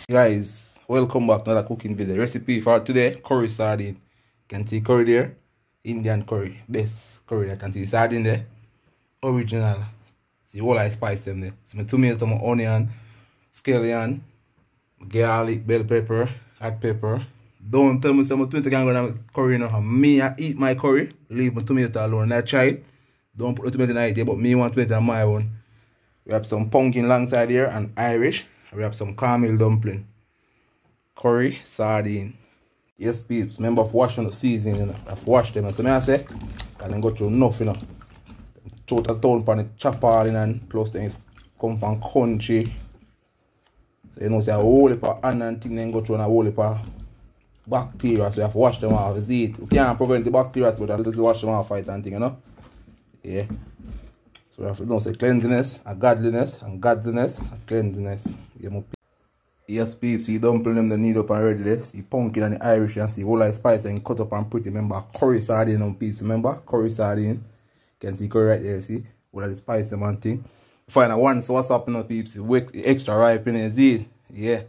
Guys, welcome back to another cooking video. Recipe for today, curry sardine. You can see curry there, Indian curry, best curry. I can see sardine there, original. See all I spice them there. So my tomato, my onion, scallion, garlic, bell pepper, hot pepper. Don't tell me some tomato can go in curry now. Me, I eat my curry, leave my tomato alone. And I try it. Don't put the tomato in it, but me want tomato on my own. We have some pumpkin alongside here and Irish. We have some caramel dumpling, curry, sardine. Yes, peeps. Remember of washing the seasoning, you know. I've washed them. So I say, and then go through enough, you know. Throw the town pan, chop all in, and plus then come from country. So you know, say a whole heap of onion thing, then go through and a whole heap of bacteria. So you have to wash them off. See it. You can't prevent the bacteria, but you have to wash them off fight and thing, you know. Yeah. So we have to know, say cleanliness, and godliness, and godliness, and cleanliness. Yes, peeps, see dumpling them, they need up and ready there. See pumpkin and the Irish, and see all that spice and cut up and pretty. Remember, curry sardine on peeps, remember? Curry sardine. You can see curry right there, see? All that the spice them and thing. Find a one sauce up, you know, peeps. Extra ripe in it, see? Yeah.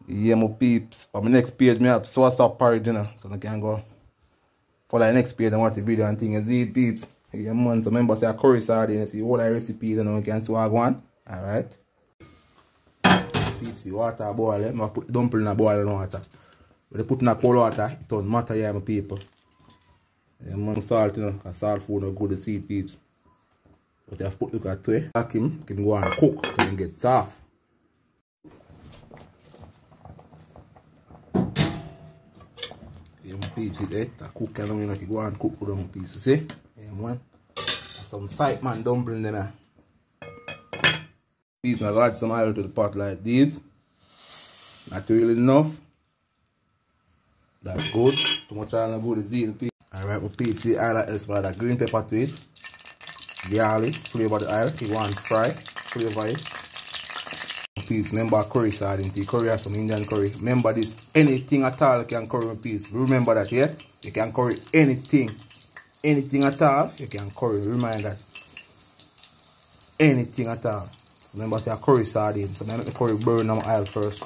Yeah, my peeps. For my next page, I have sauce up porridge, you know. So I can go follow the next page and watch the video and thing, see it, peeps. Yeah, man, so remember, say a curry sardine, see all the recipe, you know, you can see what I want. Alright. Peeps, the water boil, I have put dumpling in boiling water. When they put in a cold water, it don't matter, yeah, my people. Yeah, man, salt, you know, because salt food is good to see it, peeps. But you have put look at it, back him, can go and cook, and get soft. Yeah, my peeps, it cook, you know, you can go and cook with them, peeps, you see? Yeah, man. Some sight man dumpling there. Peeps, I got some oil to the pot like this. Not really enough. That's good. Too much oil not good is it, peeps. Alright, my peeps, see oil like this, that green pepper to it. Garlic, flavor the oil. You want fry, flavor it. Peeps, remember curry sardine. See, curry has some Indian curry. Remember this, anything at all you can curry, my peeps. Remember that, yeah? You can curry anything. Anything at all, you can curry. Remind that. Anything at all. Remember, say a curry sardine. So I make the curry burn on my oil first.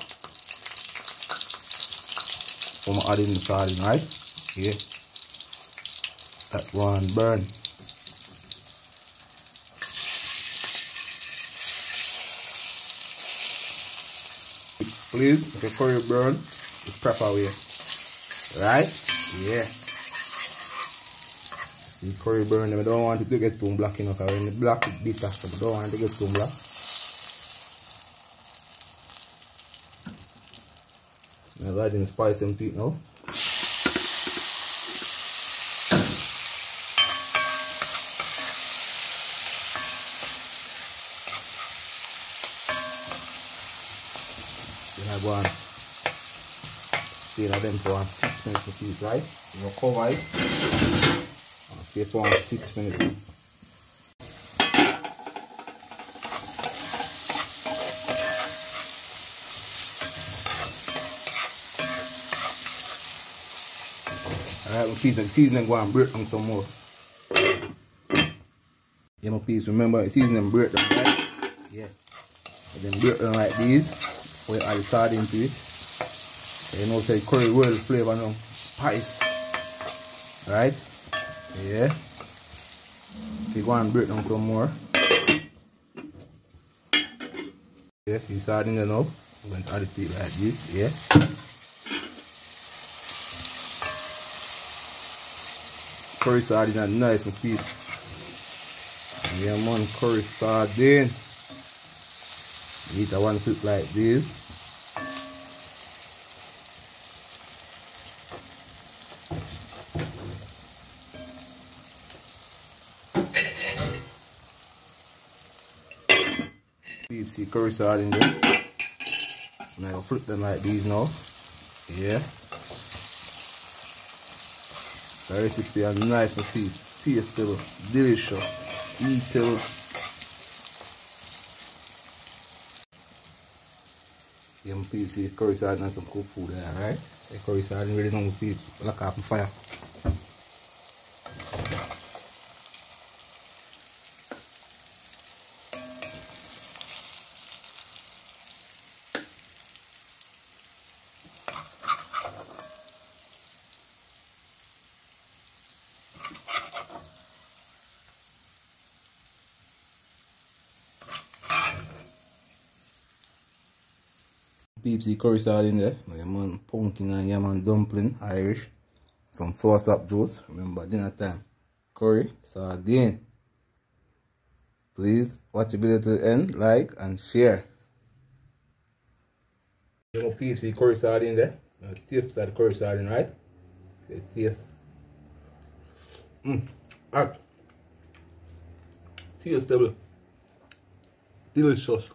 So I'm adding the sardine, right? Yeah. That one burn. Please, make the curry burn the proper way. Right? Yeah. See, curry burn them. I don't want it to get too black, you know, because when the black is bitter, so I don't want it to get too black. I'm going to spice them to it now. Then I go and stay them for 6 minutes to keep, right? You cover it. Stay for 6 minutes. Alright, my peas, the seasoning go and break them some more. Yeah, my peas, remember the seasoning break them, right? Yeah. And then break them like these. We add the sardine to it. And you know, say curry well flavor now. Spice. Right? Yeah. Okay, go and break them some more. Yeah, see sardine there now. I'm going to add it to it like this. Yeah. Curry sardine are nice, my peas. Yeah, man, curry sardine. Eat a one flip like this. Peeps, see curry sardine there. Now I'll flip them like these now. Yeah. The recipe is nice, my peeps. Tasteful, delicious, eatable. Yeah, my peeps, see curry sardine and some cooked food there, right? Say curry sardine ready now, my peeps. Look off my fire. peeps, the curry sardine there. My man pumpkin and yam dumpling, Irish. Some sauce up juice. Remember dinner time. Curry, sardine. Please watch the video to the end, like and share. You know peeps, the curry sardine there. Now taste beside the curry sardine, right? Okay, taste. Hot. Tastable. Delicious.